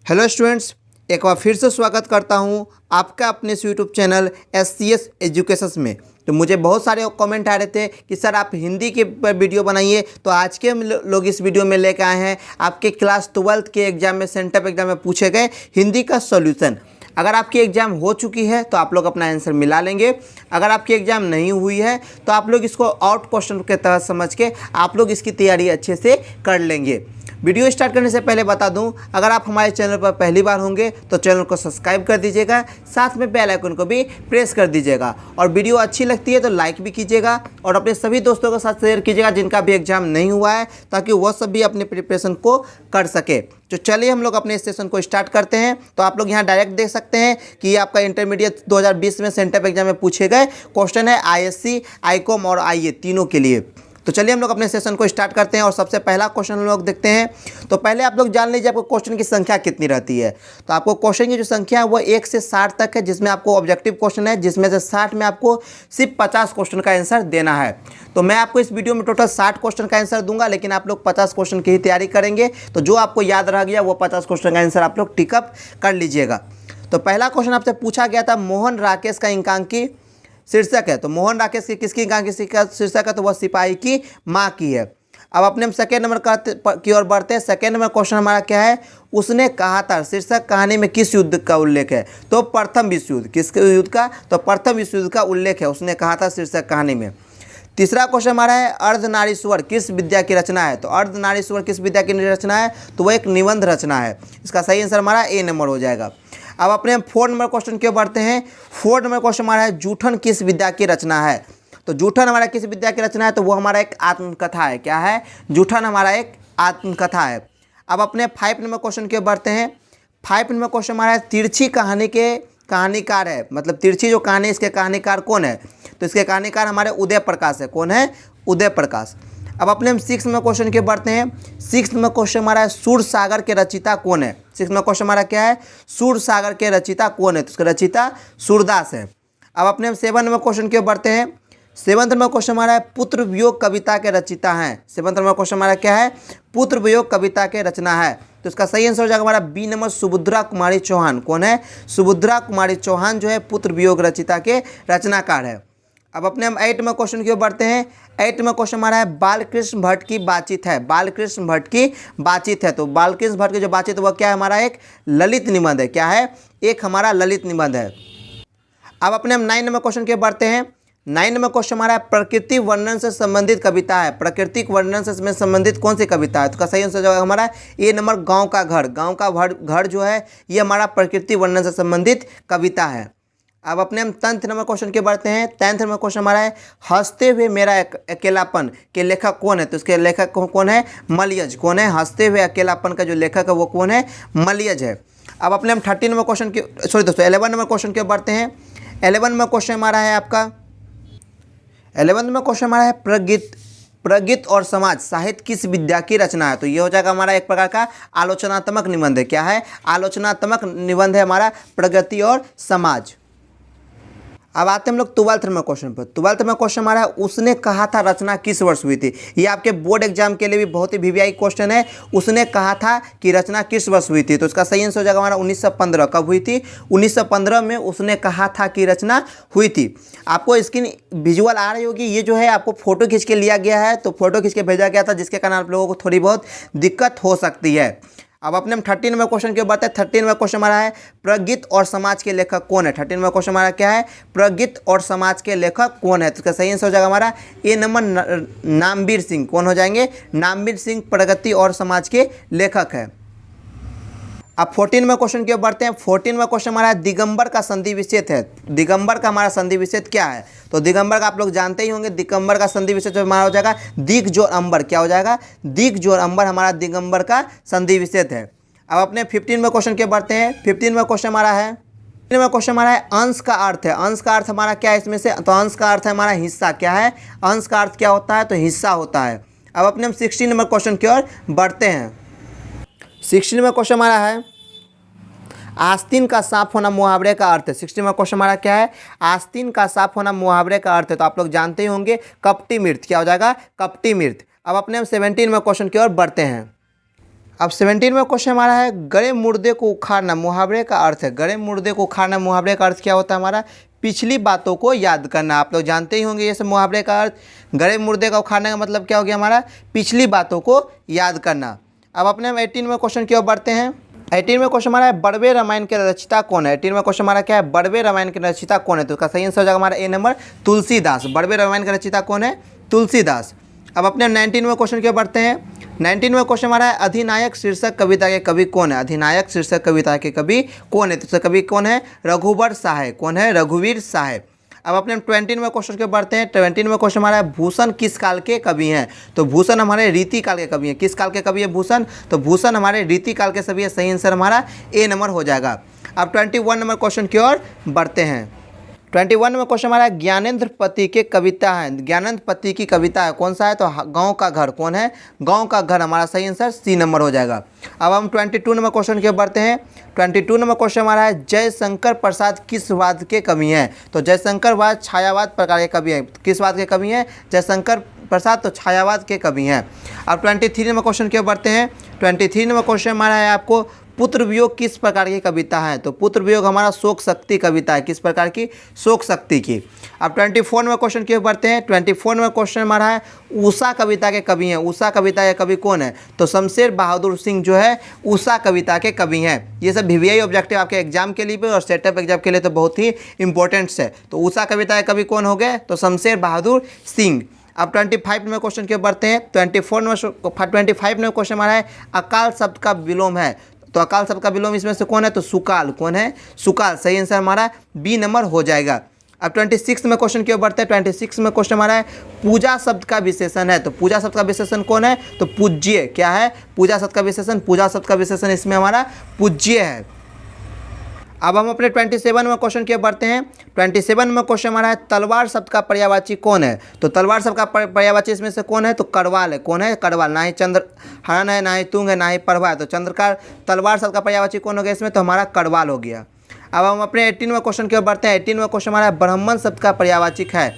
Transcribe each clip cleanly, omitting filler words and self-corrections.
Hello students, एक बार फिर से स्वागत करता हूं आपका अपने यूट्यूब चैनल SCS एजुकेशंस में। तो मुझे बहुत सारे कमेंट आ रहे थे कि सर आप हिंदी के पर वीडियो बनाइए। तो आज के हम लोग इस वीडियो में लेकर आए हैं आपके क्लास 12th के एग्जाम में, सेंटअप एग्जाम में पूछे गए हिंदी का सॉल्यूशन। अगर आपकी एग्ज़ाम हो चुकी है तो आप लोग अपना आंसर मिला लेंगे। अगर आपकी एग्ज़ाम नहीं हुई है तो आप लोग इसको आउट क्वेश्चन के तहत समझ के आप लोग इसकी तैयारी अच्छे से कर लेंगे। वीडियो स्टार्ट करने से पहले बता दूं, अगर आप हमारे चैनल पर पहली बार होंगे तो चैनल को सब्सक्राइब कर दीजिएगा, साथ में बेल आइकन को भी प्रेस कर दीजिएगा और वीडियो अच्छी लगती है तो लाइक भी कीजिएगा और अपने सभी दोस्तों के साथ शेयर कीजिएगा जिनका भी एग्जाम नहीं हुआ है, ताकि वह सब भी अपने प्रिपरेशन को कर सके। तो चलिए हम लोग अपने सेशन को स्टार्ट करते हैं। तो आप लोग यहाँ डायरेक्ट देख सकते हैं कि ये आपका इंटरमीडिएट 2020 में सेंटअप एग्जाम में पूछे गए क्वेश्चन है ISC, ICOM और IA तीनों के लिए। तो चलिए हम लोग अपने सेशन को स्टार्ट करते हैं और सबसे पहला क्वेश्चन हम लोग देखते हैं। तो पहले आप लोग जान लीजिए आपको क्वेश्चन की संख्या कितनी रहती है। तो आपको क्वेश्चन की जो संख्या है वो 1 से 60 तक है, जिसमें आपको ऑब्जेक्टिव क्वेश्चन है, जिसमें से 60 में आपको सिर्फ 50 क्वेश्चन का आंसर देना है। तो मैं आपको इस वीडियो में टोटल 60 क्वेश्चन का आंसर दूंगा, लेकिन आप लोग 50 क्वेश्चन की ही तैयारी करेंगे। तो जो आपको याद रह गया वो 50 क्वेश्चन का आंसर आप लोग टिकअप कर लीजिएगा। तो पहला क्वेश्चन आपसे पूछा गया था, मोहन राकेश का एकांकी शीर्षक है। तो मोहन राकेश की किसकी एकांकी शीर्षक है? तो वह सिपाही की माँ की है। अब अपने हम सेकेंड नंबर की ओर बढ़ते हैं। सेकेंड नंबर क्वेश्चन हमारा क्या है? उसने कहा था शीर्षक कहानी में किस युद्ध का उल्लेख है? तो प्रथम विश्व युद्ध। किस युद्ध का? तो प्रथम विश्व युद्ध का उल्लेख है, उसने कहा था शीर्षक कहानी में। तीसरा क्वेश्चन हमारा है, अर्धनारीश्वर किस विद्या की रचना है? तो अर्धनारीश्वर किस विद्या की रचना है? तो वह एक निबंध रचना है। इसका सही आंसर हमारा A नंबर हो जाएगा। अब अपने हम 4 नंबर क्वेश्चन की ओर बढ़ते हैं। 4 नंबर क्वेश्चन हमारा है, जूठन किस विद्या की रचना है? तो जूठन हमारा किस विद्या की रचना है? तो वो हमारा एक आत्मकथा है। क्या है? जूठन हमारा एक आत्मकथा है। अब अपने 5 नंबर क्वेश्चन की ओर बढ़ते हैं। 5 नंबर क्वेश्चन हमारा है, तिरछी कहानी के कहानीकार है, मतलब तिरछी जो कहानी इसके कहानीकार कौन है? तो इसके कहानीकार हमारे उदय प्रकाश है। कौन है? उदय प्रकाश। अब अपने हम 6 नंबर क्वेश्चन के बढ़ते हैं। 6 नंबर क्वेश्चन हमारा है, सूरसागर के रचयिता कौन है? 6 नंबर क्वेश्चन हमारा क्या है? सूरसागर के रचयिता कौन है? तो उसका रचयिता सूरदास है। अब अपने हम 7 नंबर क्वेश्चन के बढ़ते हैं। 7 नंबर क्वेश्चन हमारा है, पुत्र वियोग कविता के रचयिता हैं। 7 नंबर क्वेश्चन हमारा क्या है? पुत्र वियोग कविता के रचना है। तो इसका सही आंसर हो जाएगा हमारा B नंबर, सुभद्रा कुमारी चौहान। कौन है? सुभद्रा कुमारी चौहान जो है पुत्र वियोग रचयिता के रचनाकार है। अब अपने हम 8 नंबर क्वेश्चन की ओर बढ़ते हैं। 8 नंबर क्वेश्चन हमारा है, बालकृष्ण भट्ट की बातचीत है। बालकृष्ण भट्ट की बातचीत है। तो बालकृष्ण भट्ट की जो बातचीत है वह क्या है? हमारा एक ललित निबंध है। क्या है? एक हमारा ललित निबंध है। अब अपने हम 9 नंबर क्वेश्चन की ओर बढ़ते हैं। 9 नंबर क्वेश्चन हमारा है, प्रकृति वर्णन से संबंधित कविता है। प्राकृतिक वर्णन से संबंधित कौन सी कविता है? तो का सही आंसर जो है हमारा A नंबर, गाँव का घर। गाँव का घर जो है ये हमारा प्रकृति वर्णन से संबंधित कविता है। अब अपने हम 10th नंबर क्वेश्चन के बढ़ते हैं। 10th नंबर क्वेश्चन हमारा है, हंसते हुए मेरा अकेलापन के लेखक कौन है? तो इसके लेखक कौन है? मलयज। कौन है? हंसते हुए अकेलापन का जो लेखक है वो कौन है? मलयज है। अब अपने हम 13 नंबर क्वेश्चन के 11 नंबर क्वेश्चन के बढ़ते हैं। 11 नंबर क्वेश्चन हमारा है आपका 11 नंबर क्वेश्चन हमारा है, प्रगीत और समाज साहित्य किस विद्या की रचना है? तो ये हो जाएगा हमारा एक प्रकार का आलोचनात्मक निबंध है। क्या है? आलोचनात्मक निबंध है हमारा प्रगति और समाज। अब आते हैं हम लोग 12th में क्वेश्चन पर। 12th में क्वेश्चन हमारा है, उसने कहा था रचना किस वर्ष हुई थी? ये आपके बोर्ड एग्जाम के लिए भी बहुत ही VVI क्वेश्चन है। उसने कहा था कि रचना किस वर्ष हुई थी? तो इसका सही आंसर हो जाएगा हमारा 1915। कब हुई थी? 1915 में उसने कहा था कि रचना हुई थी। आपको स्क्रीन विजुअल आ रही होगी। ये जो है आपको फोटो खींच के लिया गया है, तो फोटो खींच के भेजा गया था, जिसके कारण आप लोगों को थोड़ी बहुत दिक्कत हो सकती है। अब अपने हम 13 नंबर क्वेश्चन के बढ़ते हैं। 13 नंबर क्वेश्चन हमारा है, प्रगीत और समाज के लेखक कौन है? 13 नंबर क्वेश्चन हमारा क्या है? प्रगीत और समाज के लेखक कौन है? तो इसका सही आंसर हो जाएगा हमारा A नंबर, नामवीर सिंह। कौन हो जाएंगे? नामवीर सिंह प्रगति और समाज के लेखक है। अब 14 में क्वेश्चन की ओर बढ़ते हैं। 14 में क्वेश्चन हमारा दिगंबर का संधि विच्छेद है। दिगंबर का हमारा संधि विच्छेद क्या है? तो दिगंबर का आप लोग जानते ही होंगे। दिगंबर का संधि विच्छेद हमारा हो जाएगा दिग जोड़ अंबर। क्या हो जाएगा? दिग जोड़ अंबर हमारा दिगंबर का संधि विच्छेद है। अब अपने 15 में क्वेश्चन के बढ़ते हैं। 15 में क्वेश्चन हमारा है, 15 में क्वेश्चन हमारा है, अंश का अर्थ है। अंश का अर्थ हमारा क्या है इसमें से? तो अंश का अर्थ है हमारा हिस्सा। क्या है? अंश का अर्थ क्या होता है? तो हिस्सा होता है। अब अपने हम 16 नंबर क्वेश्चन की ओर बढ़ते हैं। 16 में क्वेश्चन हमारा है, आस्तीन का साफ होना मुहावरे का अर्थ है। 16 में क्वेश्चन हमारा क्या है? आस्तीन का साफ होना मुहावरे का अर्थ है। तो आप लोग जानते ही होंगे, कपटी मृत। क्या हो जाएगा? कपटी मृत। अब अपने हम 17 में क्वेश्चन की ओर बढ़ते हैं। अब 17 में क्वेश्चन हमारा है गड़े मुर्दे को उखाड़ना मुहावरे का अर्थ है। गड़े मुर्दे को उखाड़ना मुहावरे का अर्थ क्या होता है हमारा? पिछली बातों को याद करना। आप लोग जानते ही होंगे ये सब मुहावरे का अर्थ। गड़े मुर्दे का उखाड़ने का मतलब क्या हो गया हमारा? पिछली बातों को याद करना। अब अपने हम 18 में क्वेश्चन की ओर बढ़ते हैं। 18 में क्वेश्चन हमारा है बड़वे रामायण के रचयिता कौन है? 18 में क्वेश्चन हमारा क्या है? बड़वे रामायण के रचयिता कौन है? तो उसका सही आंसर हो जाएगा हमारा ए नंबर, तुलसीदास। बड़वे रामायण का रचयिता कौन है? तुलसीदास। अब अपने 19 में क्वेश्चन की ओर बढ़ते हैं। 19 में क्वेश्चन हमारा है अधिनायक शीर्षक कविता के कवि कौन है? अधिनायक शीर्षक कविता के कवि कौन है? तो उसका कवि कौन है? रघुवर साहे। कौन है? रघुवीर साहे। अब अपने 20 में क्वेश्चन के बढ़ते हैं। 20 में क्वेश्चन हमारा है भूषण किस काल के कवि हैं? तो भूषण हमारे रीति काल के कवि हैं। किस काल के कवि है भूषण? तो भूषण हमारे रीति काल के सभी है। सही आंसर हमारा ए नंबर हो जाएगा। अब 21 नंबर क्वेश्चन की ओर बढ़ते हैं। 21 में क्वेश्चन हमारा ज्ञानेंद्र पति के कविता है। ज्ञानेंद्र पति की कविता है, कौन सा है? तो गांव का घर। कौन है? गांव का घर। हमारा सही आंसर सी नंबर हो जाएगा। अब हम 22 नंबर क्वेश्चन के बढ़ते हैं। 22 नंबर क्वेश्चन हमारा है जयशंकर प्रसाद किस वाद के कवि हैं? तो जयशंकर वाद छायावाद प्रकार के कवि हैं। किस वाद के कवि हैं? जयशंकर प्रसाद तो छायावाद के कवि हैं। अब 23 नंबर क्वेश्चन की ओर बढ़ते हैं। 23 नंबर क्वेश्चन हमारा है आपको पुत्र वियोग किस प्रकार की कविता है? तो पुत्र वियोग हमारा शोक शक्ति कविता है। किस प्रकार की? शोक शक्ति की। अब 24 में क्वेश्चन की ओर बढ़ते हैं। 24 में क्वेश्चन हमारा है उषा कविता के कवि हैं। उषा कविता के कवि कौन है? तो शमशेर बहादुर सिंह जो है उषा कविता के कवि हैं। ये सब VVI ऑब्जेक्टिव आपके एग्जाम के लिए भी और सेटअप एग्जाम के लिए तो बहुत ही इंपॉर्टेंट्स है। तो उषा कविता के कवि कौन हो गए? तो शमशेर बहादुर सिंह। अब 25 में क्वेश्चन के बढ़ते हैं। 25 में क्वेश्चन हमारा है अकाल शब्द का विलोम है। तो अकाल शब्द का विलोम इसमें से कौन है? तो सुकाल। कौन है? सुकाल। सही आंसर हमारा बी नंबर हो जाएगा। अब 26 में क्वेश्चन की ओर बढ़ते हैं। 26 में क्वेश्चन हमारा है पूजा शब्द का विशेषण है। तो पूजा शब्द का विशेषण कौन है? तो पूज्य। क्या है? पूजा शब्द का विशेषण। पूजा शब्द का विशेषण इसमें हमारा पूज्य है। अब हम अपने 27 में क्वेश्चन की ओर बढ़ते हैं। 27 में क्वेश्चन हमारा है तलवार शब्द का पर्यायवाची कौन है? तो तलवार शब्द का पर्यायवाची इसमें से कौन है? तो करवाल है। कौन है? करवाल। ना ही चंद्रहरण है, ना ही तुंग है, ना ही प्रभा है। तो चंद्रकार तलवार शब्द का पर्यायवाची कौन हो गया इसमें? तो हमारा करवाल हो गया। अब हम अपने 18वें क्वेश्चन की ओर बढ़ते हैं। 18वें क्वेश्चन हमारा ब्राह्मण शब्द का पर्यायवाचिक है।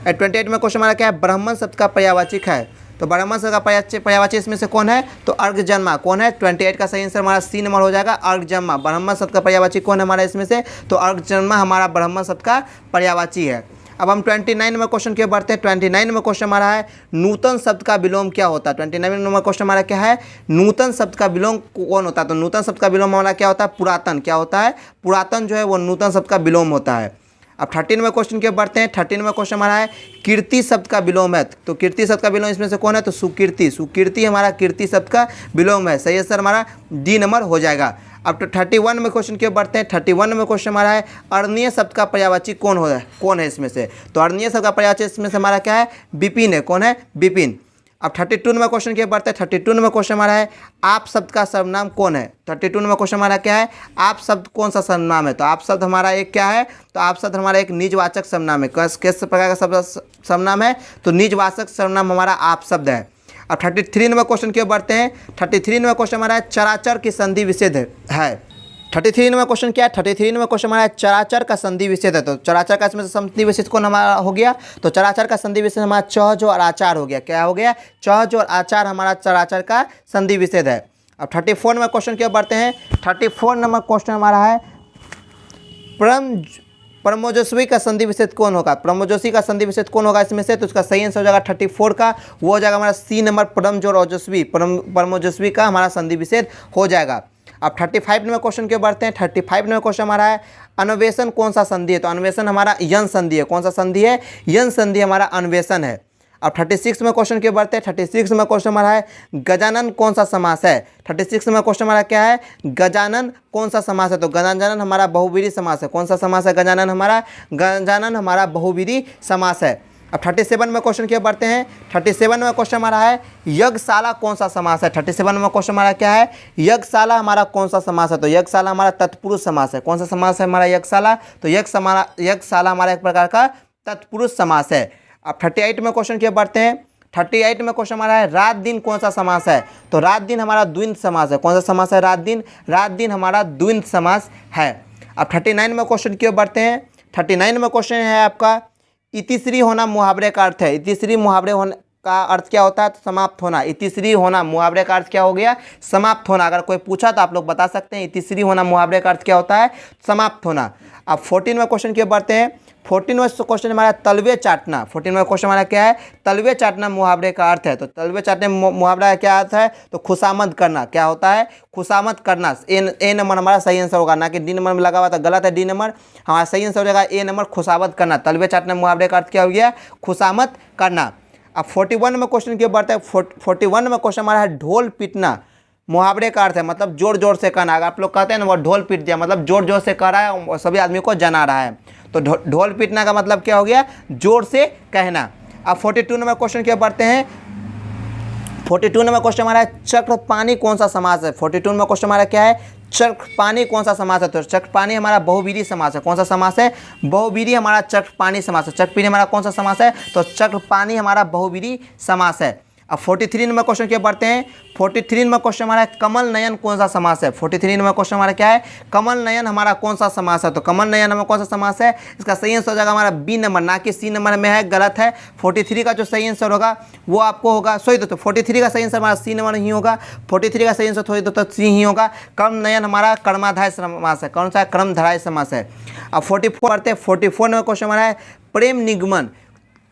28 में क्वेश्चन हमारा क्या है? ब्राह्मण शब्द का पर्यायवाचिक है। तो ब्राह्मण शब्द का पर्यायवाची इसमें से कौन है? तो अर्घजन्मा। कौन है? 28 का सही आंसर हमारा सी नंबर हो जाएगा, अर्घजन्मा। ब्राह्मण शब्द का पर्यायवाची कौन है हमारा इसमें से? तो अर्घजन्मा हमारा ब्राह्मण शब्द का पर्यायवाची है। अब हम 29 में क्वेश्चन के बढ़ते हैं। 29 में क्वेश्चन हमारा है नूतन शब्द का विलोम क्या होता है? 29 में क्वेश्चन हमारा क्या है? नूतन शब्द का विलोम कौन होता है? तो नूतन शब्द का विलोम हमारा क्या होता है? पुरातन। क्या होता है? पुरातन जो है वो नूतन शब्द का विलोम होता है। अब 13 में क्वेश्चन के बढ़ते हैं। 13 में क्वेश्चन हमारा है कीर्ति शब्द का विलोम है। तो कीर्ति शब्द का विलोम इसमें से कौन है? तो सुकीर्ति। सुकीर्ति हमारा कीर्ति शब्द का विलोम है। सही आंसर हमारा डी नंबर हो जाएगा। अब 31 में क्वेश्चन के बढ़ते हैं। 31 में क्वेश्चन हमारा है अर्णीय शब्द का पर्यायवाची कौन हो है? कौन है इसमें से? तो अर्णीय शब्द का पर्यायवाची इसमें से हमारा क्या है? विपिन है। कौन है? विपिन। अब 32 में क्वेश्चन के बढ़ते हैं। 32 में क्वेश्चन हमारा है आप शब्द का सर्वनाम कौन है? 32 में क्वेश्चन हमारा क्या है? आप शब्द कौन सा सर्वनाम है? तो आप शब्द हमारा एक क्या है? तो आप शब्द हमारा एक निजवाचक सर्वनाम है। किस प्रकार का शब्द सर्वनाम है? तो निजवाचक सर्वनाम हमारा आप शब्द है। अब 33 में क्वेश्चन की ओर बढ़ते हैं। 33 में क्वेश्चन हमारा है चराचर की संधि विच्छेद है। 33 में क्वेश्चन क्या है? 33 में क्वेश्चन हमारा है चराचर का संधि विच्छेद है। तो चराचर का इसमें से संधि विच्छेद कौन हमारा हो गया? तो चराचर का संधि विच्छेद हमारा चहजो और आचार हो गया। क्या हो गया? चहजो और आचार हमारा चराचर का संधि विच्छेद है। अब 34 में क्वेश्चन की ओर बढ़ते हैं। 34 नंबर क्वेश्चन हमारा है परमोजस्वी का संधि विच्छेद कौन होगा? परमोजस्वी का संधि विच्छेद कौन होगा इसमें से? तो उसका सही आंसर हो जाएगा 34 का, वो हो जाएगा हमारा सी नंबर परमजोर ओजस्वी। परमोजस्वी का हमारा संधि विच्छेद हो जाएगा। अब 35 में क्वेश्चन के बढ़ते हैं। 35 में क्वेश्चन हमारा है अन्वेषण कौन सा संधि है? तो अन्वेषण हमारा यन संधि है। कौन सा संधि है? यन संधि हमारा अन्वेषण है। अब 36 में क्वेश्चन के बढ़ते हैं। 36 में क्वेश्चन हमारा है गजानन कौन सा समास है? 36 में क्वेश्चन हमारा क्या है? गजानन कौन सा समास है? तो गजानन हमारा बहुवीरी समास है। कौन सा समास है गजानन हमारा? गजानन हमारा बहुवीरी समास है। अब 37 में क्वेश्चन के बढ़ते हैं। 37 में क्वेश्चन हमारा है यज्ञशाला कौन सा समास है? 37 में क्वेश्चन हमारा क्या है? यज्ञशाला हमारा कौन सा समास है? तो यज्ञशाला हमारा तत्पुरुष समास है। कौन सा समास है हमारा? यज्ञशाला। तो यज्ञशाला हमारा एक प्रकार का तत्पुरुष समास है। अब 38 में क्वेश्चन के बढ़ते हैं। 38 में क्वेश्चन हमारा है रात दिन कौन सा समास है? तो रात दिन हमारा द्विंद समास है। कौन सा समास है? रात दिन। रात दिन हमारा द्विंद समास है। अब 39 में क्वेश्चन की ओर बढ़ते हैं। 39 में क्वेश्चन है आपका इतिश्री होना मुहावरे का अर्थ है। इतिश्री मुहावरे का अर्थ क्या होता है? तो समाप्त होना। इतिश्री होना मुहावरे का अर्थ क्या हो गया? समाप्त होना। अगर कोई पूछा तो आप लोग बता सकते हैं इतिश्री होना मुहावरे का अर्थ क्या होता है? समाप्त होना। अब 14वां क्वेश्चन की ओर बढ़ते हैं। 14वां क्वेश्चन हमारा तलवे चाटना। 14वां क्वेश्चन हमारा क्या है? तलवे चाटना मुहावरे का अर्थ है। तो तलवे चाटने मुहावरा का क्या अर्थ है? तो खुशामद करना। क्या होता है? खुशामद करना। ए नंबर हमारा सही आंसर होगा, ना कि डी नंबर में लगा हुआ था, गलत है डी नंबर। हमारा सही आंसर हो जाएगा ए नंबर, खुशामद करना। तलवे चाटना मुहावरे का अर्थ क्या हो गया? खुशामद करना। अब 41वां क्वेश्चन की ओर बढ़ते हैं। 41वां क्वेश्चन हमारा है ढोल पीटना मुहावरे का अर्थ है, मतलब जोर जोर से कहना। अगर आप लोग कहते हैं ना वो ढोल पीट दिया, मतलब जोर जोर से कह रहा है और सभी आदमी को जना रहा है। तो ढोल पीटना का मतलब क्या हो गया? जोर से कहना। अब 42 नंबर क्वेश्चन की ओर बढ़ते हैं। 42 नंबर क्वेश्चन हमारा है चक्रपाणी कौन सा समास है? 42 नंबर क्वेश्चन हमारा क्या है? चक्रपाणी कौन सा समास है? तो चक्रपाणी हमारा बहुवीरी समास है। कौन सा समास है? बहुवीरी हमारा चक्रपाणी समास है। चक्रपाणी हमारा कौन सा समास है? तो चक्रपाणी हमारा बहुवीरी समास है। अब 43 नंबर क्वेश्चन की बढ़ते हैं। 43 नंबर क्वेश्चन हमारा है कमल नयन कौन सा समास है? 43 नंबर क्वेश्चन हमारा क्या है? कमल नयन हमारा कौन सा समास है? तो कमल नयन हमारा कौन सा समास है? इसका सही आंसर हो जाएगा हमारा बी नंबर, ना कि सी नंबर में है, गलत है। 43 का जो सही आंसर होगा वो आपको होगा, सॉरी तो 43 का सही आंसर हमारा सी नंबर नहीं होगा। 43 का सही आंसर थोड़ी तो सी ही होगा। कर्म नयन हमारा कर्माधाय समास है। कौन सा है? कर्मधारय समास है। अब 44 बढ़ते हैं। 44 नंबर क्वेश्चन हमारा है प्रेम निगमन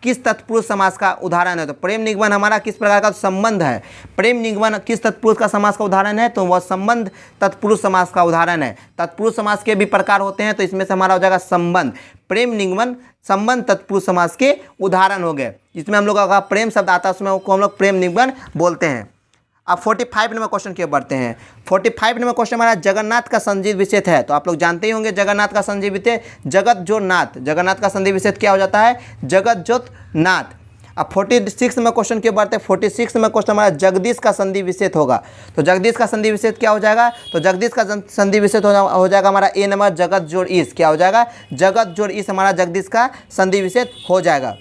किस तत्पुरुष समास का उदाहरण है? तो प्रेम निगमन हमारा किस प्रकार का संबंध है? प्रेम निगमन किस तत्पुरुष का समास का उदाहरण है? तो वह संबंध तत्पुरुष समास का उदाहरण है। तत्पुरुष समास के भी प्रकार होते हैं, तो इसमें से हमारा हो जाएगा संबंध। प्रेम निगमन संबंध तत्पुरुष समास के उदाहरण हो गए। जिसमें हम लोग का प्रेम शब्द आता है उसमें हम लोग प्रेम निगमन बोलते हैं। अब 45 नंबर क्वेश्चन की ओर बढ़ते हैं। 45 नंबर क्वेश्चन हमारा जगन्नाथ का संधि विच्छेद है। तो आप लोग जानते ही होंगे जगन्नाथ का संधि विच्छेद, जगत जो नाथ। जगन्नाथ का संधि विच्छेद क्या हो जाता है? जगत जोत नाथ। अब 46 में क्वेश्चन की ओर बढ़ते हैं। 46 में क्वेश्चन हमारा जगदीश का संधि विच्छेद होगा। तो जगदीश का संधि विच्छेद क्या हो जाएगा? तो जगदीश का संधि विच्छेद हो जाएगा हमारा ए नंबर, जगत जोड़ ईश। क्या हो जाएगा? जगत जोड़ ईश हमारा जगदीश का संधि विच्छेद हो जाएगा।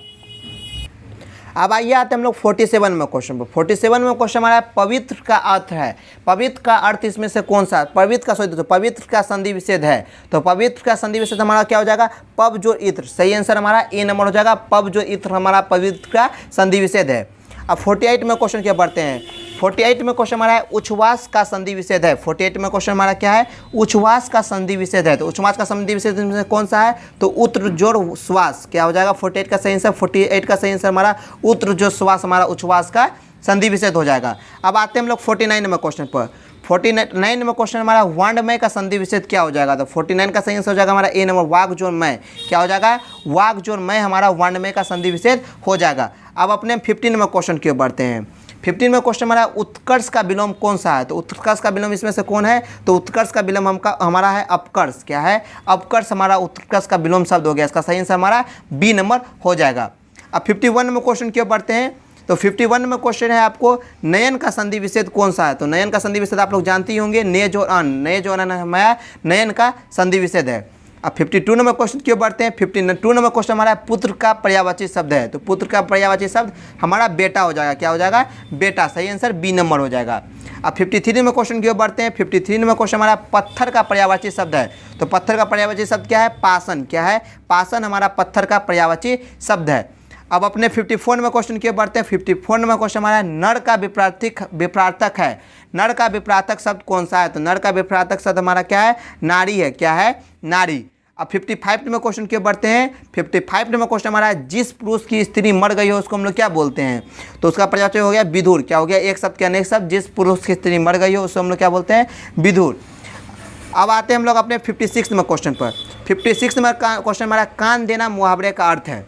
अब आइए आते हैं हम लोग 47 में क्वेश्चन पर। 47 में क्वेश्चन हमारा पवित्र का अर्थ है। पवित्र का अर्थ इसमें से कौन सा? पवित्र का तो पवित्र का संधि विच्छेद है। तो पवित्र का संधि विच्छेद हमारा क्या हो जाएगा? पव जो इत्र। सही आंसर हमारा ए नंबर हो जाएगा। पव जो इत्र हमारा पवित्र का संधि विच्छेद है। अब 48 में क्वेश्चन क्या बढ़ते हैं। 48 में क्वेश्चन हमारा है उच्छ्वास का संधि विच्छेद है। 48 में क्वेश्चन हमारा क्या है? उच्छ्वास का संधि विच्छेद है। तो उच्छ्वास का संधि विच्छेद में कौन सा है? तो उत्तर जोड़ श्वास। क्या हो जाएगा? 48 का सही आंसर। 48 का सही आंसर हमारा उत्तर जोड़ श्वास हमारा उच्छ्वास का संधि विच्छेद हो जाएगा। अब आते हैं हम लोग 49 नंबर क्वेश्चन पर। 49 नंबर क्वेश्चन हमारा वर्णमय का संधि विच्छेद क्या हो जाएगा? तो 49 का सही आंसर हो जाएगा हमारा ए नंबर, वाग जोड़ मय। क्या हो जाएगा? वाग जोड़ मय हमारा वर्णमय का संधि विच्छेद हो जाएगा। अब अपने 15 नंबर क्वेश्चन की ओर बढ़ते हैं। 15 में क्वेश्चन हमारा उत्कर्ष का विलोम कौन सा है? तो उत्कर्ष का विलोम इसमें से कौन है? तो उत्कर्ष का विलोम हमारा है अपकर्ष। क्या है? अपकर्ष हमारा उत्कर्ष का विलोम शब्द हो गया। इसका सही आंसर हमारा बी नंबर हो जाएगा। अब 51 में क्वेश्चन की ओर बढ़ते हैं। तो 51 में क्वेश्चन है आपको नयन का संधि विच्छेद कौन सा है? तो नयन का संधि विच्छेद आप लोग जानते ही होंगे, ने जो अन। ने जो अन हमारा नयन का संधि विच्छेद है। अब 52 नंबर क्वेश्चन क्यों बढ़ते हैं। 52 नंबर क्वेश्चन हमारा पुत्र का पर्यायवाची शब्द है। तो पुत्र का पर्यायवाची शब्द हमारा बेटा हो जाएगा। क्या हो जाएगा? बेटा। सही आंसर बी नंबर हो जाएगा। अब 53 में क्वेश्चन क्यों बढ़ते हैं। 53 नंबर क्वेश्चन हमारा पत्थर का पर्यायवाची शब्द है। तो पत्थर का पर्यायवाची शब्द क्या है? पाषाण। क्या है? पाषाण हमारा पत्थर का पर्यायवाची शब्द है। अब अपने 54 में क्वेश्चन क्यों बढ़ते हैं। 54 में क्वेश्चन हमारा नर का विप्रार्थक है। नर का विप्रार्थक शब्द कौन सा है? तो नर का विप्रार्थक शब्द हमारा क्या है? नारी है। क्या है? नारी। अब 55 में क्वेश्चन क्यों बढ़ते हैं। 55 में क्वेश्चन हमारा है जिस पुरुष की स्त्री मर गई हो उसको हम लोग क्या बोलते हैं? तो उसका पर्यायवाची हो गया विधुर। क्या हो गया? एक शब्द के अनेक शब्द। जिस पुरुष की स्त्री मर गई हो उसको हम लोग क्या बोलते हैं? विधुर। अब आते हैं हम लोग अपने 56 में क्वेश्चन पर। 56 में क्वेश्चन हमारा कान देना मुहावरे का अर्थ है।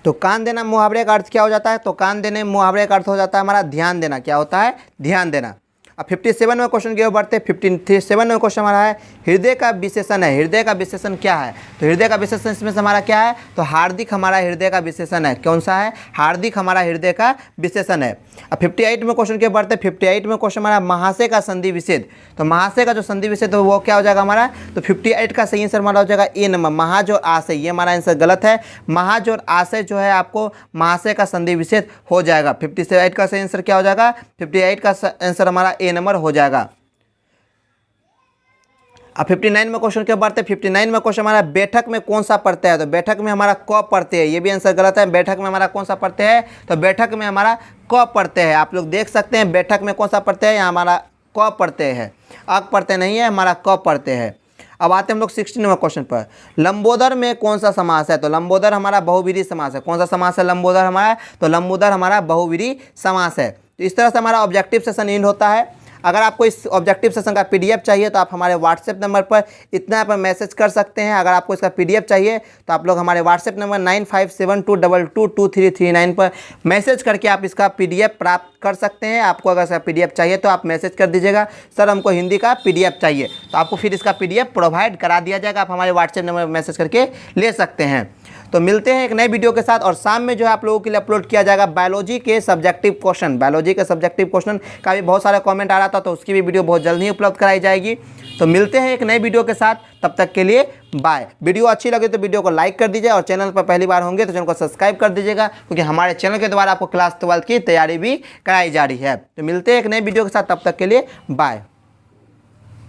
तो कान देना मुहावरे का अर्थ क्या हो जाता है? तो कान देने मुहावरे का अर्थ हो जाता है हमारा ध्यान देना। क्या होता है? ध्यान देना। अब 57 में क्वेश्चन की ओर बढ़ते हैं। 57 में क्वेश्चन हमारा है हृदय का विशेषण है। हृदय का विशेषण क्या है? तो हृदय का विशेषण इसमें से हमारा क्या है? तो हार्दिक हमारा हृदय का विशेषण है। कौन सा है? हार्दिक हमारा हृदय का विशेषण है। अब 58 में क्वेश्चन की ओर बढ़ते हैं। 58 में क्वेश्चन हमारा महाशय का संधि विच्छेद। तो महाशय का जो संधि विच्छेद है वो क्या हो जाएगा हमारा? तो 58 का सही आंसर हमारा हो जाएगा ए नंबर, महाज और आशय। ये हमारा आंसर गलत है। महाज और आशय जो है आपको महाशय का संधि विच्छेद हो जाएगा। 58 का सही आंसर क्या हो जाएगा? 58 का आंसर हमारा ए नंबर हो जाएगा। अब 59 में क्वेश्चन क्या बढ़ते हैं। 59 में क्वेश्चन हमारा बैठक में कौन सा पढ़ते हैं, तो बैठक में हमारा क पढ़ते हैं, ये भी आंसर गलत है। बैठक में हमारा कौन सा पढ़ते हैं, तो बैठक में हमारा क पढ़ते हैं। आप लोग देख सकते हैं बैठक में कौन सा पढ़ते हैं, यहाँ हमारा क पढ़ते हैं, अक पढ़ते नहीं है, हमारा क पढ़ते हैं। अब आते हैं हम लोग 16वें क्वेश्चन पर। लंबोदर में कौन सा समास है, तो लंबोदर हमारा बहुवीरी समास है। कौन सा समास है लंबोदर हमारा, तो लंबोदर हमारा बहुवीरी समास है। तो इस तरह से हमारा ऑब्जेक्टिव सेशन एंड होता है। अगर आपको इस ऑब्जेक्टिव सेशन का पीडीएफ चाहिए तो आप हमारे व्हाट्सएप नंबर पर इतना पर मैसेज कर सकते हैं। अगर आपको इसका पीडीएफ चाहिए तो आप लोग हमारे व्हाट्सएप नंबर 9572222339 पर मैसेज करके आप इसका पीडीएफ प्राप्त कर सकते हैं। आपको अगर इसका पीडीएफ चाहिए तो आप मैसेज कर दीजिएगा, सर हमको हिंदी का पीडीएफ चाहिए, तो आपको फिर इसका पीडीएफ प्रोवाइड करा दिया जाएगा। आप हमारे व्हाट्सएप नंबर पर मैसेज करके ले सकते हैं। तो मिलते हैं एक नए वीडियो के साथ, और शाम में जो है आप लोगों के लिए अपलोड किया जाएगा बायोलॉजी के सब्जेक्टिव क्वेश्चन। बायोलॉजी के सब्जेक्टिव क्वेश्चन का भी बहुत सारा कमेंट आ रहा था, तो उसकी भी वीडियो बहुत जल्द ही उपलब्ध कराई जाएगी। तो मिलते हैं एक नए वीडियो के साथ, तब तक के लिए बाय। वीडियो अच्छी लगे तो वीडियो को लाइक कर दीजिए, और चैनल पर पहली बार होंगे तो चैनल को सब्सक्राइब कर दीजिएगा, क्योंकि हमारे चैनल के द्वारा आपको क्लास 12 की तैयारी भी कराई जा रही है। तो मिलते हैं एक नए वीडियो के साथ, तब तक के लिए बाय।